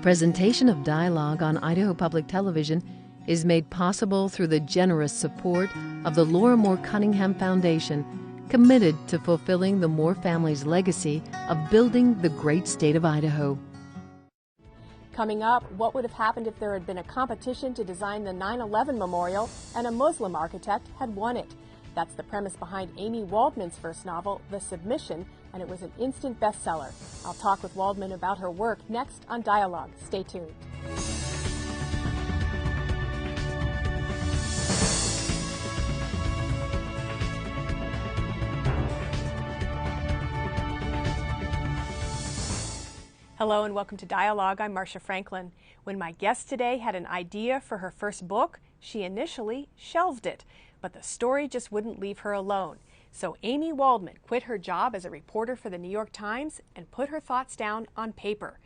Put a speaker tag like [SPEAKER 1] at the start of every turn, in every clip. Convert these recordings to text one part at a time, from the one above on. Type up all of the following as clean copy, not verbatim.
[SPEAKER 1] Presentation of dialogue on Idaho Public Television is made possible through the generous support of the Laura Moore Cunningham Foundation, committed to fulfilling the Moore family's legacy of building the great state of Idaho.
[SPEAKER 2] Coming up, what would have happened if there had been a competition to design the 9/11 memorial and a Muslim architect had won it? That's the premise behind Amy Waldman's first novel, The Submission, and it was an instant bestseller. I'll talk with Waldman about her work next on Dialogue. Stay tuned. Hello and welcome to Dialogue. I'm Marcia Franklin. When my guest today had an idea for her first book, she initially shelved it, but the story just wouldn't leave her alone. So Amy Waldman quit her job as a reporter for the New York Times and put her thoughts down on paper.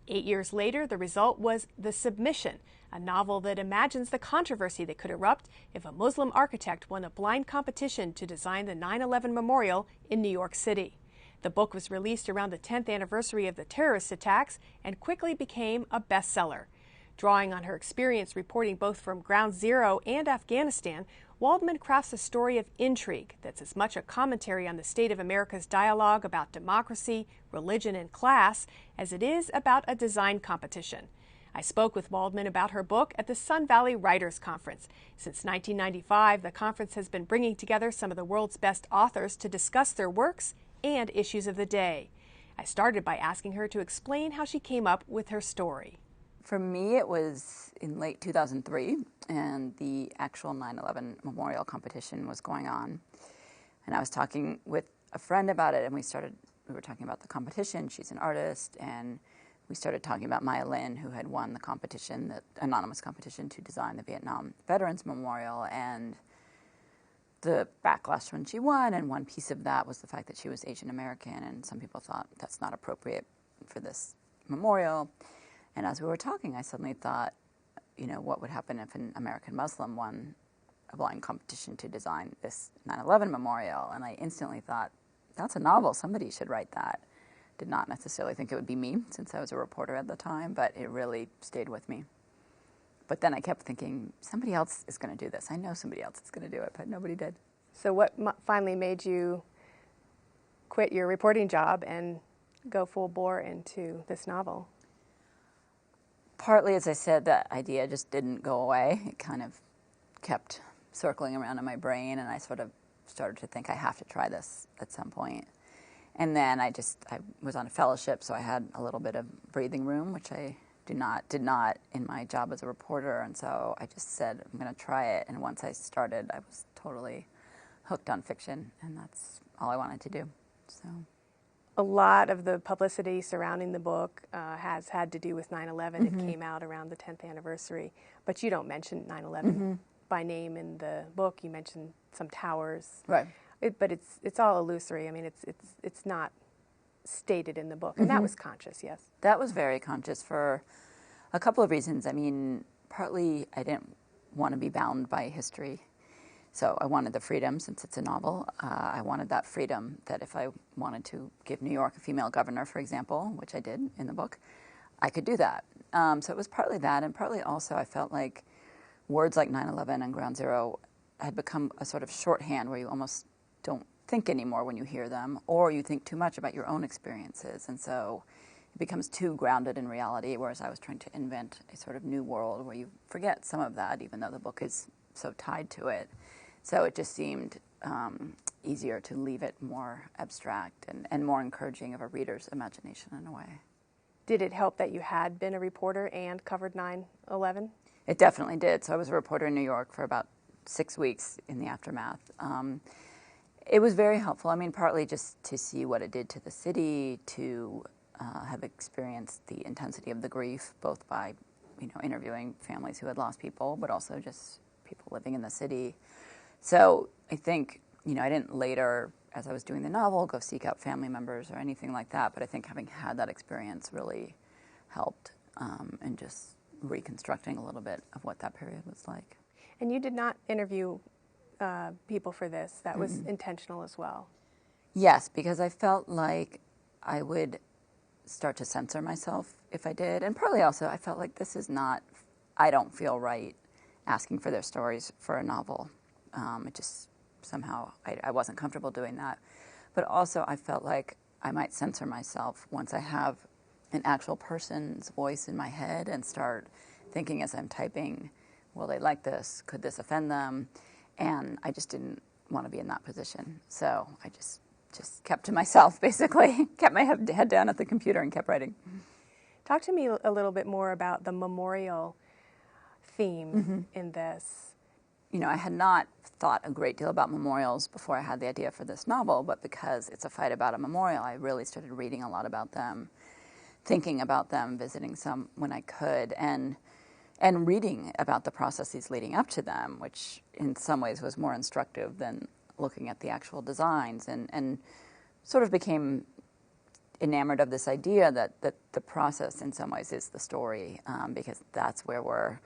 [SPEAKER 2] 8 years later, the result was The Submission, a novel that imagines the controversy that could erupt if a Muslim architect won a blind competition to design the 9/11 memorial in New York City. The book was released around the 10th anniversary of the terrorist attacks and quickly became a bestseller. Drawing on her experience reporting both from Ground Zero and Afghanistan, Waldman crafts a story of intrigue that's as much a commentary on the state of America's dialogue about democracy, religion, and class as it is about a design competition. I spoke with Waldman about her book at the Sun Valley Writers Conference. Since 1995, the conference has been bringing together some of the world's best authors to discuss their works and issues of the day. I started by asking her to explain how she came up with her story.
[SPEAKER 3] For me, it was in late 2003, and the actual 9/11 memorial competition was going on. And I was talking with a friend about it, and we were talking about the competition. She's an artist, and we started talking about Maya Lin, who had won the competition, the anonymous competition to design the Vietnam Veterans Memorial, and the backlash when she won. And one piece of that was the fact that she was Asian American, and some people thought that's not appropriate for this memorial. And as we were talking, I suddenly thought, what would happen if an American Muslim won a blind competition to design this 9/11 memorial? And I instantly thought, that's a novel. Somebody should write that. Did not necessarily think it would be me, since I was a reporter at the time, but it really stayed with me. But then I kept thinking, somebody else is going to do this. I know somebody else is going to do it, but nobody did.
[SPEAKER 2] So what finally made you quit your reporting job and go full bore into this novel?
[SPEAKER 3] Partly, as I said, that idea just didn't go away. It kind of kept circling around in my brain, and I sort of started to think I have to try this at some point. And then I was on a fellowship, so I had a little bit of breathing room, which I did not in my job as a reporter. And so I just said, I'm going to try it. And once I started, I was totally hooked on fiction, and that's all I wanted to do. So.
[SPEAKER 2] A lot of the publicity surrounding the book has had to do with 9/11.
[SPEAKER 3] Mm-hmm.
[SPEAKER 2] It came out around the 10th anniversary, but you don't mention 9/11
[SPEAKER 3] Mm-hmm.
[SPEAKER 2] by name in the book. You mention some towers,
[SPEAKER 3] Right?
[SPEAKER 2] But it's all illusory. I mean, it's not stated in the book, and that was conscious, yes.
[SPEAKER 3] That was very conscious for a couple of reasons. I mean, partly I didn't want to be bound by history. So I wanted the freedom, since it's a novel. I wanted that freedom that if I wanted to give New York a female governor, for example, which I did in the book, I could do that. So it was partly that, and partly also I felt like words like 9/11 and Ground Zero had become a sort of shorthand where you almost don't think anymore when you hear them, or you think too much about your own experiences. And so it becomes too grounded in reality, whereas I was trying to invent a sort of new world where you forget some of that, even though the book is so tied to it. So it just seemed easier to leave it more abstract and more encouraging of a reader's imagination in a way.
[SPEAKER 2] Did it help that you had been a reporter and covered 9/11?
[SPEAKER 3] It definitely did. So I was a reporter in New York for about 6 weeks in the aftermath. It was very helpful. I mean, partly just to see what it did to the city, to have experienced the intensity of the grief, both by interviewing families who had lost people, but also just people living in the city. So I think, I didn't later, as I was doing the novel, go seek out family members or anything like that, but I think having had that experience really helped in just reconstructing a little bit of what that period was like.
[SPEAKER 2] And you did not interview people for this. That was intentional as well.
[SPEAKER 3] Yes, because I felt like I would start to censor myself if I did. And partly also, I felt like this is not, I don't feel right asking for their stories for a novel. It just somehow, I wasn't comfortable doing that. But also, I felt like I might censor myself once I have an actual person's voice in my head and start thinking as I'm typing, will they like this? Could this offend them? And I just didn't want to be in that position. So I just kept to myself, basically, kept my head down at the computer and kept writing.
[SPEAKER 2] Talk to me a little bit more about the memorial theme in this.
[SPEAKER 3] You know, I had not thought a great deal about memorials before I had the idea for this novel, but because it's a fight about a memorial, I really started reading a lot about them, thinking about them, visiting some when I could, and reading about the processes leading up to them, which in some ways was more instructive than looking at the actual designs, and sort of became enamored of this idea that the process in some ways is the story, because that's where we're,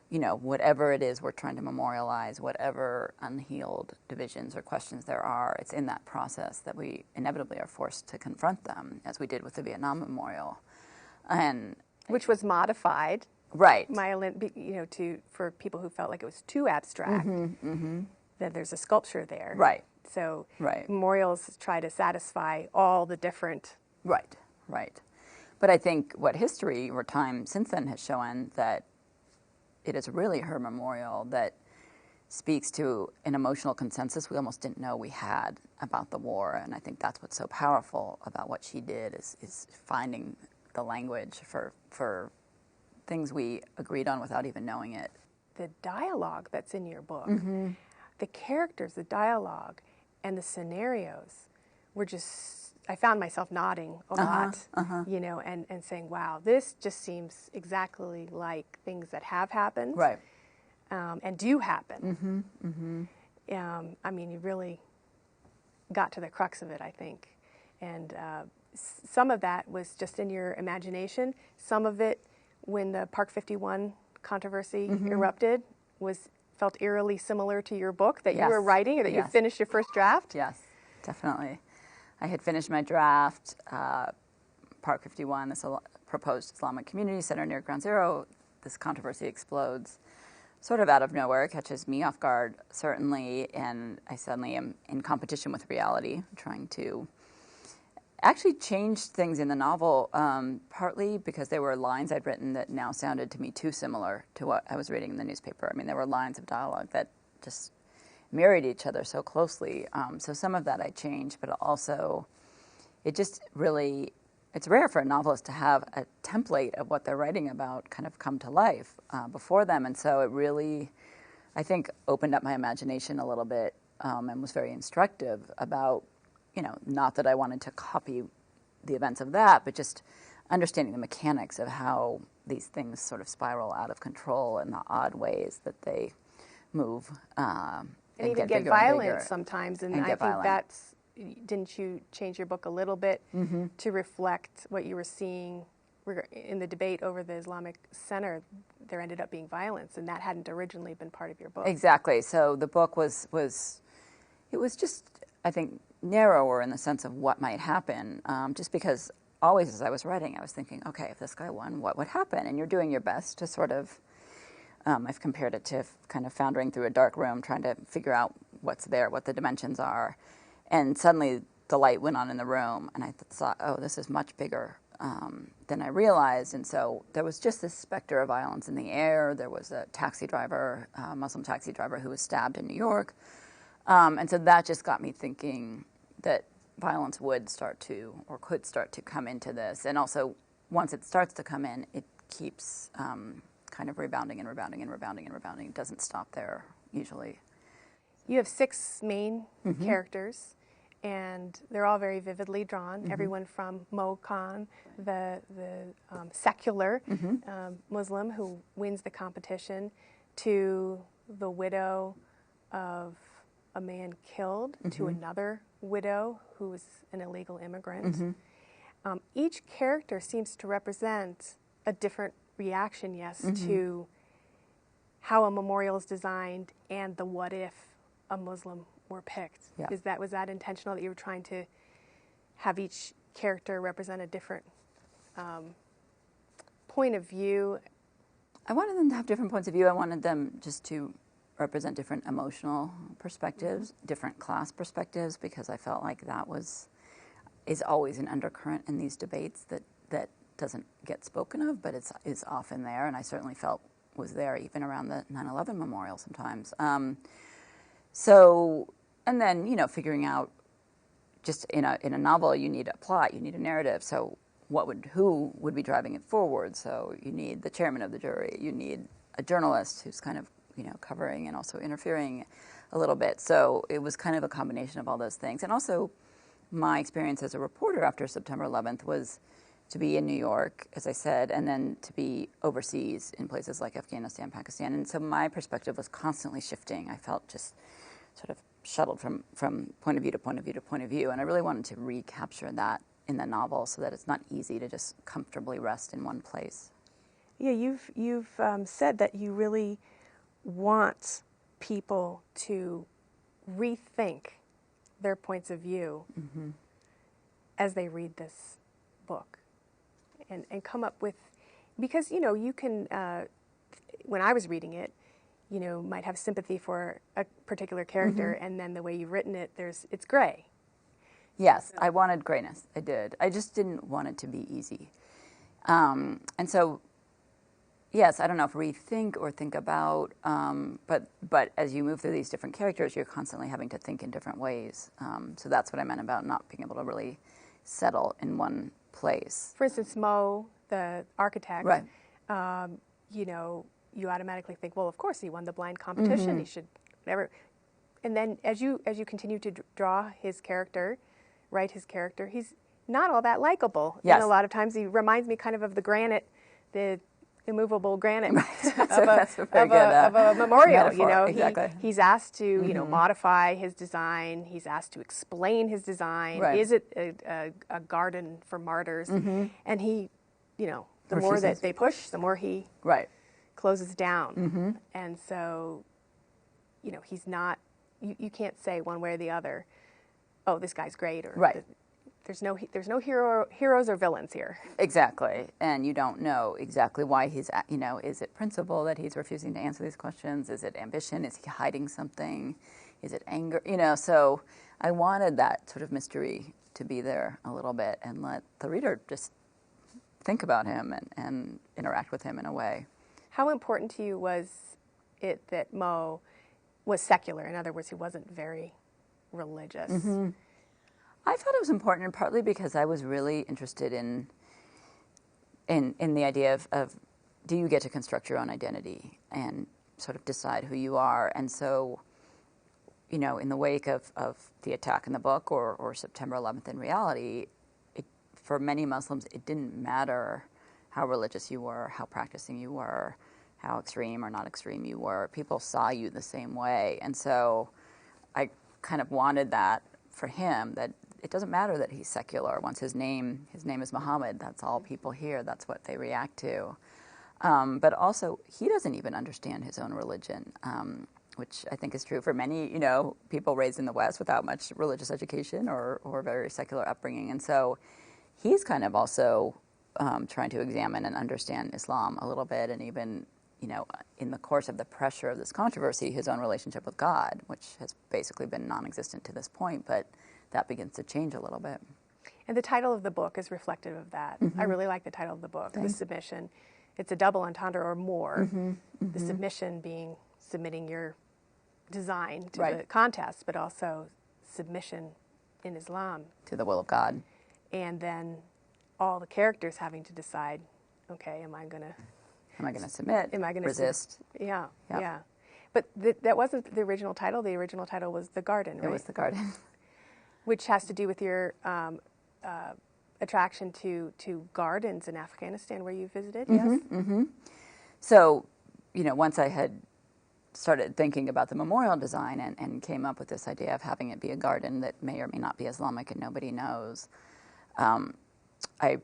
[SPEAKER 3] you know, whatever it is we're trying to memorialize, whatever unhealed divisions or questions there are, it's in that process that we inevitably are forced to confront them, as we did with the Vietnam Memorial. And
[SPEAKER 2] which was modified,
[SPEAKER 3] right,
[SPEAKER 2] you know, for people who felt like it was too abstract. That there's a sculpture there.
[SPEAKER 3] Right.
[SPEAKER 2] So
[SPEAKER 3] right.
[SPEAKER 2] memorials try to satisfy all the different.
[SPEAKER 3] Right, right. But I think what history or time since then has shown that it is really her memorial that speaks to an emotional consensus we almost didn't know we had about the war. And I think that's what's so powerful about what she did is finding the language for things we agreed on without even knowing it.
[SPEAKER 2] The dialogue that's in your book, the characters, the dialogue, and the scenarios were just, I found myself nodding a lot, you know, and saying, wow, this just seems exactly like things that have happened.
[SPEAKER 3] Right.
[SPEAKER 2] And do happen. I mean, you really got to the crux of it, I think. And some of that was just in your imagination. Some of it, when the Park 51 controversy erupted, felt eerily similar to your book that you were writing, or that you finished your first draft?
[SPEAKER 3] Yes, definitely. I had finished my draft. Park 51, this proposed Islamic community center near Ground Zero, this controversy explodes sort of out of nowhere, catches me off guard, certainly, and I suddenly am in competition with reality, trying to actually change things in the novel, partly because there were lines I'd written that now sounded to me too similar to what I was reading in the newspaper. I mean, there were lines of dialogue that just married each other so closely. So some of that I changed, but also it just really, it's rare for a novelist to have a template of what they're writing about kind of come to life before them. And so it really, I think, opened up my imagination a little bit and was very instructive about, you know, not that I wanted to copy the events of that, but just understanding the mechanics of how these things sort of spiral out of control and the odd ways that they move. And
[SPEAKER 2] even get violent sometimes. And I think that's, didn't you change your book a little bit to reflect what you were seeing in the debate over the Islamic Center? There ended up being violence, and that hadn't originally been part of your book.
[SPEAKER 3] Exactly. So the book was just, I think, narrower in the sense of what might happen, just because always as I was writing, I was thinking, okay, if this guy won, what would happen? And you're doing your best to sort of, I've compared it to kind of floundering through a dark room, trying to figure out what's there, what the dimensions are. And suddenly the light went on in the room, and I thought, oh, this is much bigger than I realized. And so there was just this specter of violence in the air. There was a taxi driver, a Muslim taxi driver, who was stabbed in New York. And so that just got me thinking that violence would start to, or could start to come into this. And also, once it starts to come in, it keeps kind of rebounding and rebounding and rebounding and rebounding. It doesn't stop there, usually.
[SPEAKER 2] You have 6 main characters, and they're all very vividly drawn. Everyone from Mo Khan, the secular Muslim who wins the competition, to the widow of a man killed, to another widow who was an illegal immigrant. Each character seems to represent a different reaction, to how a memorial is designed and the what if a Muslim were picked. Was that intentional, that you were trying to have each character represent a different point of view?
[SPEAKER 3] I wanted them to have different points of view. I wanted them just to represent different emotional perspectives, different class perspectives, because I felt like that is always an undercurrent in these debates that doesn't get spoken of, but is often there, and I certainly felt was there even around the 9/11 memorial sometimes. And then, figuring out, just in a novel, you need a plot, you need a narrative. So who would be driving it forward? So you need the chairman of the jury, you need a journalist who's kind of, covering and also interfering a little bit. So it was kind of a combination of all those things. And also my experience as a reporter after September 11th was to be in New York, as I said, and then to be overseas in places like Afghanistan, Pakistan. And so my perspective was constantly shifting. I felt just sort of shuttled from point of view to point of view to point of view. And I really wanted to recapture that in the novel so that it's not easy to just comfortably rest in one place.
[SPEAKER 2] Yeah, you've said that you really want people to rethink their points of view as they read this book and come up with, because, you can, when I was reading it, might have sympathy for a particular character, and then the way you've written it, it's gray.
[SPEAKER 3] Yes, I wanted grayness. I did. I just didn't want it to be easy. And so, yes, I don't know if rethink or think about, but as you move through these different characters, you're constantly having to think in different ways. So that's what I meant about not being able to really settle in one place.
[SPEAKER 2] For instance, Mo, the architect,
[SPEAKER 3] right.
[SPEAKER 2] You automatically think, well, of course he won the blind competition. He should never. And then as you continue to draw his character, write his character, he's not all that likable.
[SPEAKER 3] Yes.
[SPEAKER 2] And a lot of times he reminds me kind of the granite, the immovable granite
[SPEAKER 3] of
[SPEAKER 2] a memorial.
[SPEAKER 3] Metaphor. Exactly.
[SPEAKER 2] He's asked to modify his design. He's asked to explain his design.
[SPEAKER 3] Right.
[SPEAKER 2] Is it a garden for martyrs? And he, the more that they push, the more he closes down. And so, he's not. You can't say one way or the other. Oh, this guy's great, or there's no heroes or villains here.
[SPEAKER 3] Exactly, and you don't know exactly why he's. Is it principle that he's refusing to answer these questions? Is it ambition? Is he hiding something? Is it anger? So I wanted that sort of mystery to be there a little bit and let the reader just think about him and interact with him in a way.
[SPEAKER 2] How important to you was it that Mo was secular? In other words, he wasn't very religious.
[SPEAKER 3] I thought it was important, and partly because I was really interested in the idea of do you get to construct your own identity and sort of decide who you are? And so, in the wake of the attack in the book or September 11th in reality, for many Muslims, it didn't matter how religious you were, how practicing you were, how extreme or not extreme you were. People saw you the same way. And so I kind of wanted that for him, that it doesn't matter that he's secular. Once his name is Muhammad, that's all people hear, that's what they react to. But also, he doesn't even understand his own religion, which I think is true for many, people raised in the West without much religious education or very secular upbringing. And so he's kind of also trying to examine and understand Islam a little bit, and even, in the course of the pressure of this controversy, his own relationship with God, which has basically been non-existent to this point, but that begins to change a little bit.
[SPEAKER 2] And the title of the book is reflective of that. I really like the title of the book,
[SPEAKER 3] Thanks.
[SPEAKER 2] The Submission. It's a double entendre or more. The submission being submitting your design to the contest, but also submission in Islam.
[SPEAKER 3] To the will of God.
[SPEAKER 2] And then all the characters having to decide, okay, am I going to
[SPEAKER 3] submit?
[SPEAKER 2] Am I going to
[SPEAKER 3] resist?
[SPEAKER 2] Yeah.
[SPEAKER 3] Yep.
[SPEAKER 2] Yeah. But that wasn't the original title. The original title was The Garden, right?
[SPEAKER 3] It was The Garden.
[SPEAKER 2] Which has to do with your attraction to gardens in Afghanistan where you visited, yes?
[SPEAKER 3] So, once I had started thinking about the memorial design and came up with this idea of having it be a garden that may or may not be Islamic and nobody knows, I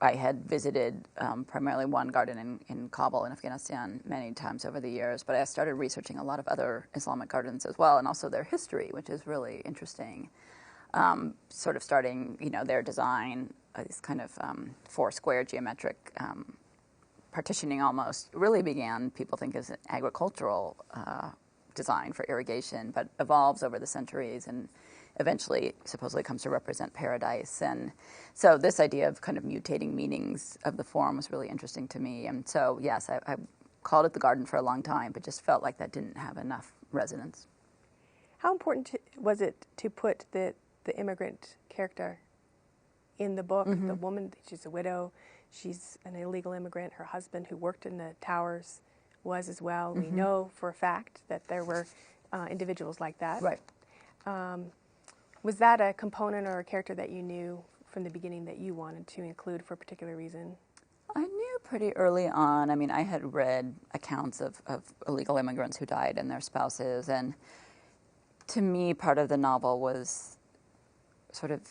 [SPEAKER 3] had visited primarily one garden in Kabul in Afghanistan many times over the years, but I started researching a lot of other Islamic gardens as well, and also their history, which is really interesting. Sort of starting, their design this kind of four-square geometric partitioning almost really began, people think, as an agricultural design for irrigation, but evolves over the centuries and eventually supposedly comes to represent paradise. And so this idea of kind of mutating meanings of the form was really interesting to me. And so, yes, I called it the garden for a long time, but just felt like that didn't have enough resonance.
[SPEAKER 2] How important was it to put the immigrant character in the book? The woman, she's a widow, she's an illegal immigrant. Her husband, who worked in the towers, was as well. We know for a fact that there were individuals like that.
[SPEAKER 3] Right.
[SPEAKER 2] Was that a component or a character that you knew from the beginning that you wanted to include for a particular reason?
[SPEAKER 3] I knew pretty early on. I mean, I had read accounts of illegal immigrants who died and their spouses, and to me, part of the novel was sort of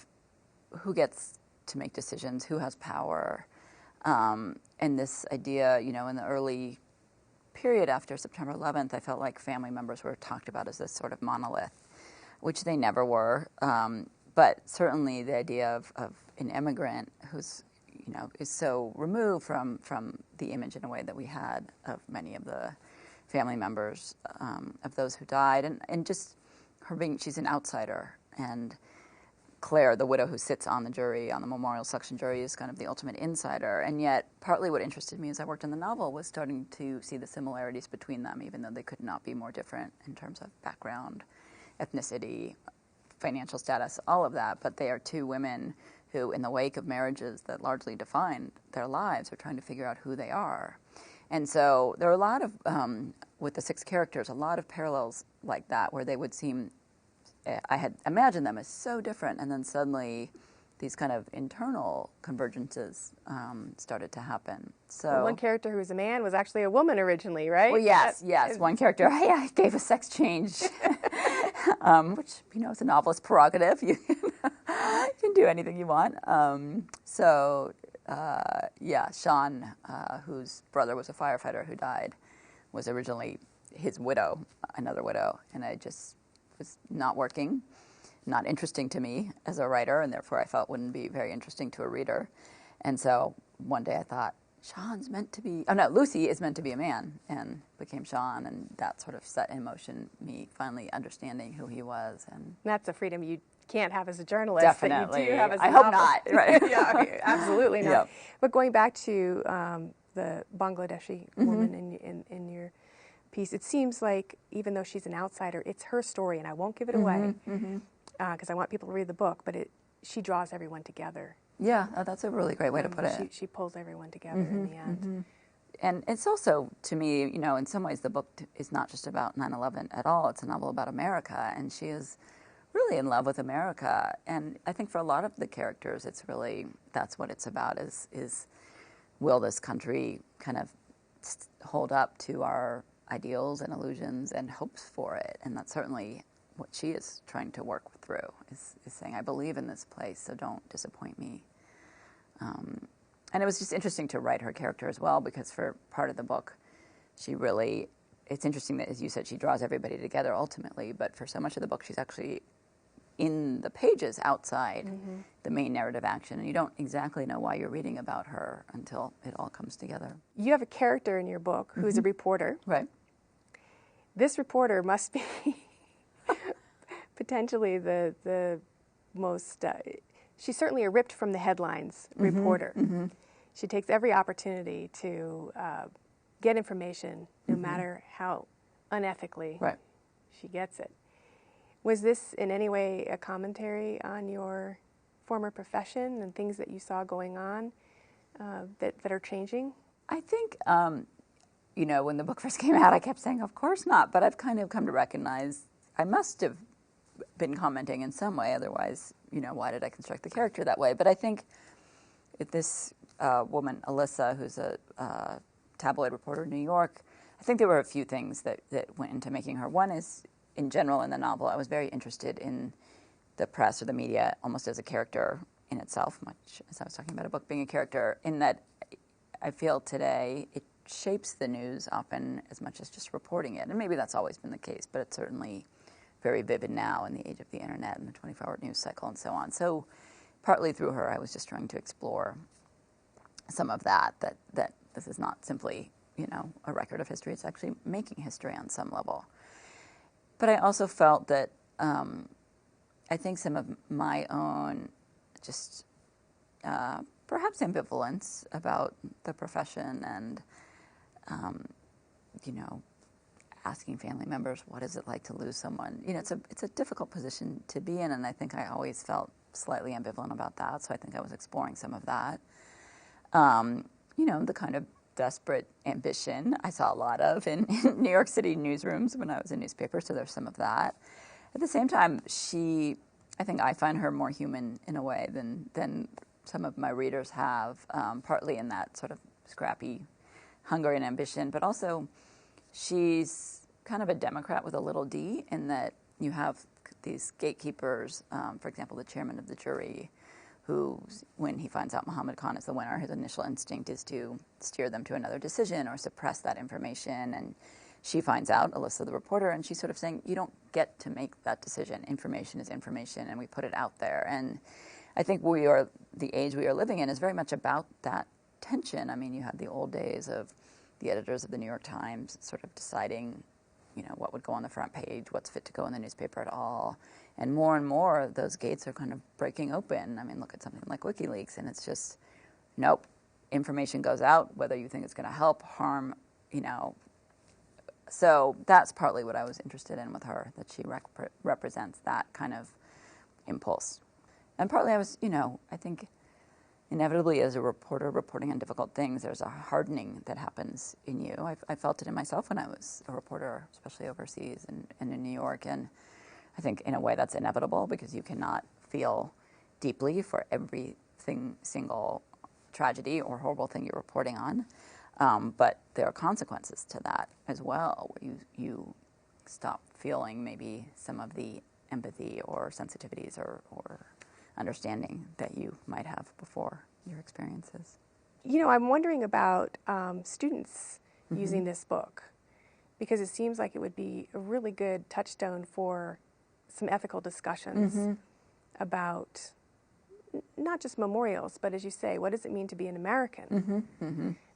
[SPEAKER 3] who gets to make decisions, who has power, and this idea, you know, in the early period after September 11th, I felt like family members were talked about as this sort of monolith, which they never were. But certainly the idea of an immigrant who's, you know, is so removed from the image in a way that we had of many of the family members of those who died, and just her being, she's an outsider, and Claire, the widow who sits on the jury, on the memorial selection jury, is kind of the ultimate insider. And yet, partly what interested me as I worked on the novel was starting to see the similarities between them, even though they could not be more different in terms of background, ethnicity, financial status, all of that. But they are two women who, in the wake of marriages that largely defined their lives, are trying to figure out who they are. And so there are a lot of, with the 6 characters, a lot of parallels like that, where they would seem, I had imagined them as so different, and then suddenly these kind of internal convergences started to happen. So
[SPEAKER 2] And one character who was a man was actually a woman originally, right?
[SPEAKER 3] Well, yes. One character, I gave a sex change, which, you know, is a novelist's prerogative. You can do anything you want. Sean, whose brother was a firefighter who died, was originally his widow, another widow, and I just was not working, not interesting to me as a writer, and therefore I felt wouldn't be very interesting to a reader. And so one day I thought, Lucy is meant to be a man, and became Sean, and that sort of set in motion me finally understanding who he was. And
[SPEAKER 2] that's a freedom you can't have as a journalist.
[SPEAKER 3] Definitely.
[SPEAKER 2] That you do have as a
[SPEAKER 3] I hope
[SPEAKER 2] novelist.
[SPEAKER 3] not. Right.
[SPEAKER 2] Yeah, absolutely not.
[SPEAKER 3] Yep.
[SPEAKER 2] But going back to the Bangladeshi woman in your piece, it seems like even though she's an outsider, it's her story, and I won't give it away because I want people to read the book, but she draws everyone together.
[SPEAKER 3] Yeah, that's a really great way to put it.
[SPEAKER 2] She pulls everyone together in the end.
[SPEAKER 3] And it's also, to me, you know, in some ways the book is not just about 9/11 at all. It's a novel about America, and she is really in love with America. And I think for a lot of the characters, it's really, that's what it's about, is will this country kind of hold up to our ideals and illusions and hopes for it? And that's certainly what she is trying to work through, is saying, I believe in this place, so don't disappoint me. And it was just interesting to write her character as well, because for part of the book, it's interesting that, as you said, she draws everybody together ultimately, but for so much of the book, she's actually in the pages outside the main narrative action, and you don't exactly know why you're reading about her until it all comes together.
[SPEAKER 2] You have a character in your book who's a reporter.
[SPEAKER 3] Right.
[SPEAKER 2] This reporter must be potentially the most, she's certainly a ripped from the headlines reporter. She takes every opportunity to get information, no matter how unethically she gets it. Was this in any way a commentary on your former profession and things that you saw going on that are changing?
[SPEAKER 3] I think, you know, when the book first came out, I kept saying, of course not, but I've kind of come to recognize I must have been commenting in some way, otherwise, you know, why did I construct the character that way? But I think this woman, Alyssa, who's a tabloid reporter in New York, I think there were a few things that went into making her. One is, in general, in the novel, I was very interested in the press or the media almost as a character in itself, much as I was talking about a book being a character, in that I feel today it shapes the news often as much as just reporting it. And maybe that's always been the case, but it's certainly very vivid now in the age of the internet and the 24-hour news cycle and so on. So partly through her, I was just trying to explore some of that this is not simply, a record of history. It's actually making history on some level. But I also felt that I think some of my own just perhaps ambivalence about the profession and, asking family members, what is it like to lose someone? It's a difficult position to be in, and I think I always felt slightly ambivalent about that, so I think I was exploring some of that. The kind of desperate ambition I saw a lot of in New York City newsrooms when I was in newspapers, so there's some of that. At the same time, I think I find her more human in a way than some of my readers have, partly in that sort of scrappy hunger and ambition, but also she's kind of a Democrat with a little d, in that you have these gatekeepers, for example, the chairman of the jury, who, when he finds out Muhammad Khan is the winner, his initial instinct is to steer them to another decision or suppress that information. And she finds out, Alyssa the reporter, and she's sort of saying, you don't get to make that decision. Information is information, and we put it out there. And I think the age we are living in is very much about that tension. I mean, you had the old days of the editors of the New York Times sort of deciding, what would go on the front page, what's fit to go in the newspaper at all. And more, those gates are kind of breaking open. I mean, look at something like WikiLeaks, and it's just, nope, information goes out, whether you think it's going to help, harm, So that's partly what I was interested in with her, that she represents that kind of impulse. And partly I was, I think inevitably as a reporter reporting on difficult things, there's a hardening that happens in you. I felt it in myself when I was a reporter, especially overseas and in New York. And I think in a way that's inevitable, because you cannot feel deeply for every single tragedy or horrible thing you're reporting on. But there are consequences to that as well, where you stop feeling maybe some of the empathy or sensitivities or understanding that you might have before your experiences.
[SPEAKER 2] I'm wondering about students using this book, because it seems like it would be a really good touchstone for some ethical discussions about not just memorials, but as you say, what does it mean to be an American?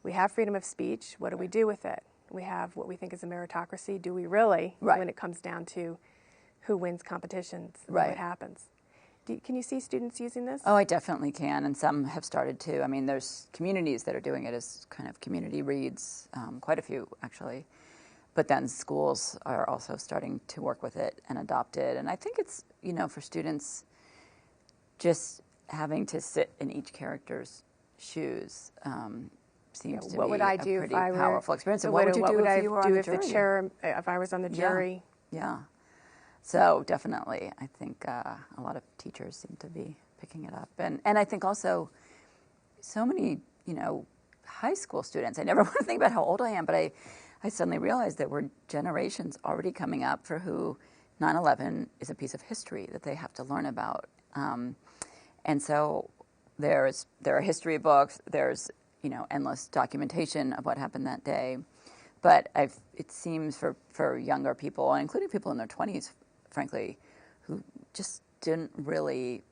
[SPEAKER 2] We have freedom of speech. What do we do with it? We have what we think is a meritocracy. Do we really, when it comes down to who wins competitions and what happens? Can you see students using this?
[SPEAKER 3] Oh, I definitely can, and some have started to. I mean, there's communities that are doing it as kind of community reads, quite a few actually. But then schools are also starting to work with it and adopt it. And I think it's, for students, just having to sit in each character's shoes seems to be a pretty powerful experience. And what would you do if you were on the jury?
[SPEAKER 2] If I was on the jury?
[SPEAKER 3] Yeah. So definitely, I think a lot of teachers seem to be picking it up. And I think also so many, high school students, I never want to think about how old I am, but I suddenly realized that we're generations already coming up for who 9/11 is a piece of history that they have to learn about. And so there are history books, there's, endless documentation of what happened that day. But it seems for younger people, including people in their 20s, frankly, who just didn't really,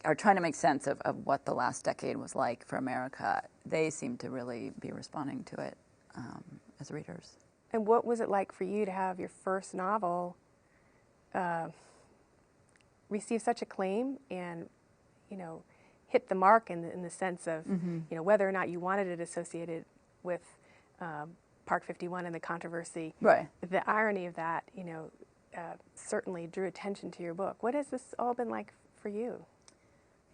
[SPEAKER 3] are trying to make sense of what the last decade was like for America, they seem to really be responding to it as readers.
[SPEAKER 2] And what was it like for you to have your first novel receive such acclaim and, hit the mark in the sense of, whether or not you wanted it associated with Park 51 and the controversy?
[SPEAKER 3] Right.
[SPEAKER 2] The irony of that, certainly drew attention to your book. What has this all been like for you?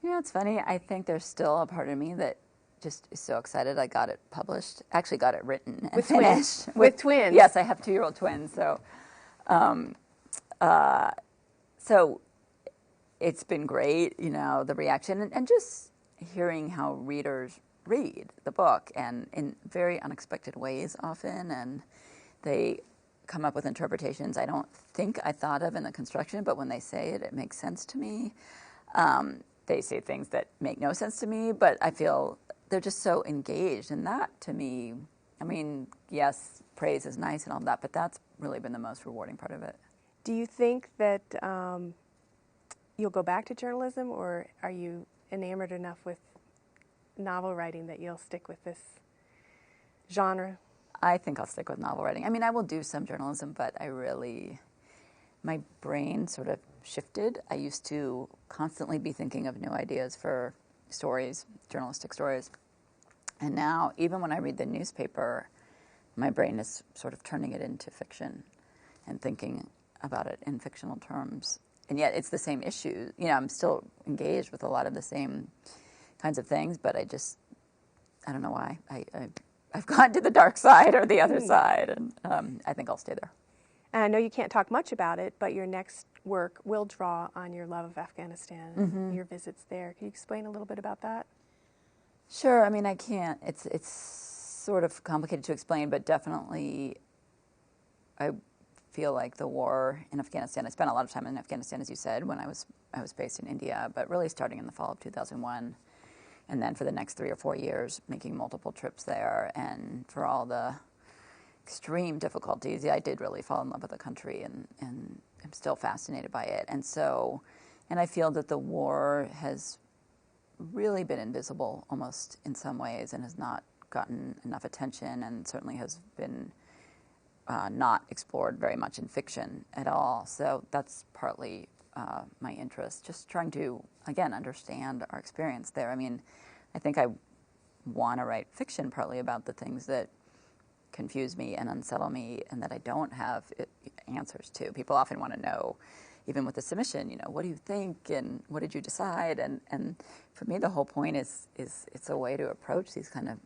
[SPEAKER 3] It's funny. I think there's still a part of me that just is so excited I got it published. Actually got it written and finished.
[SPEAKER 2] With twins?
[SPEAKER 3] Yes, I have 2-year-old twins. So, so it's been great, the reaction and just hearing how readers read the book, and in very unexpected ways often, and they come up with interpretations I don't think I thought of in the construction, but when they say it, it makes sense to me. They say things that make no sense to me, but I feel they're just so engaged, and that to me, I mean, yes, praise is nice and all that, but that's really been the most rewarding part of it.
[SPEAKER 2] Do you think that you'll go back to journalism, or are you enamored enough with novel writing that you'll stick with this genre?
[SPEAKER 3] I think I'll stick with novel writing. I mean, I will do some journalism, but my brain sort of shifted. I used to constantly be thinking of new ideas for stories, journalistic stories. And now, even when I read the newspaper, my brain is sort of turning it into fiction and thinking about it in fictional terms. And yet it's the same issue. You know, I'm still engaged with a lot of the same kinds of things, but I don't know why. I've gone to the dark side or the other side, and I think I'll stay there.
[SPEAKER 2] And I know you can't talk much about it, but your next work will draw on your love of Afghanistan and your visits there. Can you explain a little bit about that?
[SPEAKER 3] Sure. I mean, I can't. It's sort of complicated to explain, but definitely I feel like the war in Afghanistan, I spent a lot of time in Afghanistan, as you said, when I was based in India, but really starting in the fall of 2001. And then for the next 3 or 4 years, making multiple trips there. And for all the extreme difficulties, I did really fall in love with the country, and I'm still fascinated by it. And I feel that the war has really been invisible almost in some ways and has not gotten enough attention, and certainly has been not explored very much in fiction at all. So that's partly my interest, just trying to, again, understand our experience there. I mean, I think I want to write fiction partly about the things that confuse me and unsettle me and that I don't have answers to. People often want to know, even with the submission, you know, what do you think and what did you decide? And for me, the whole point is it's a way to approach these kind of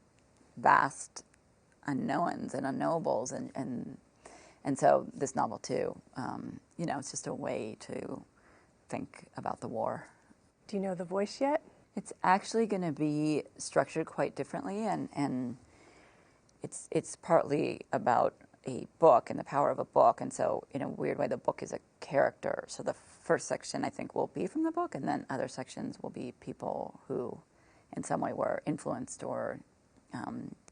[SPEAKER 3] vast unknowns and unknowables, and so this novel too, you know, it's just a way to think about the war.
[SPEAKER 2] Do you know the voice yet?
[SPEAKER 3] It's actually going to be structured quite differently, and it's partly about a book and the power of a book, and so in a weird way the book is a character. So the first section I think will be from the book, and then other sections will be people who in some way were influenced or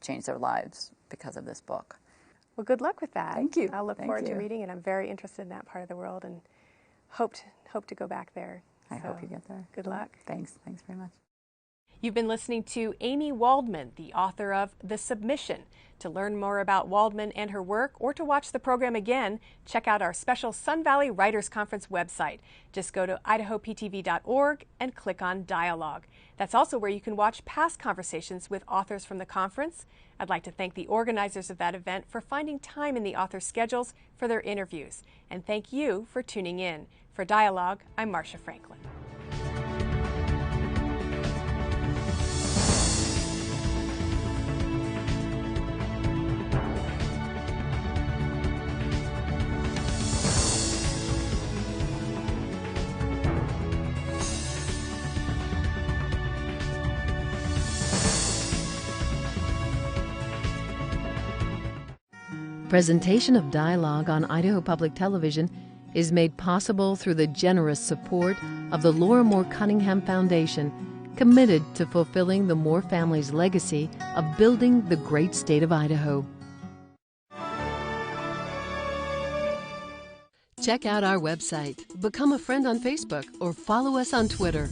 [SPEAKER 3] changed their lives because of this book.
[SPEAKER 2] Well, good luck with that.
[SPEAKER 3] Thank you.
[SPEAKER 2] I'll look forward to reading it. I'm very interested in that part of the world and hope to go back there.
[SPEAKER 3] I hope you get there.
[SPEAKER 2] Good luck.
[SPEAKER 3] Thanks very much.
[SPEAKER 2] You've been listening to Amy Waldman, the author of The Submission. To learn more about Waldman and her work, or to watch the program again, check out our special Sun Valley Writers Conference website. Just go to idahoptv.org and click on Dialogue. That's also where you can watch past conversations with authors from the conference. I'd like to thank the organizers of that event for finding time in the authors' schedules for their interviews. And thank you for tuning in. For Dialogue, I'm Marcia Franklin.
[SPEAKER 1] Presentation of Dialogue on Idaho Public Television is made possible through the generous support of the Laura Moore Cunningham Foundation, committed to fulfilling the Moore family's legacy of building the great state of Idaho. Check out our website, become a friend on Facebook, or follow us on Twitter.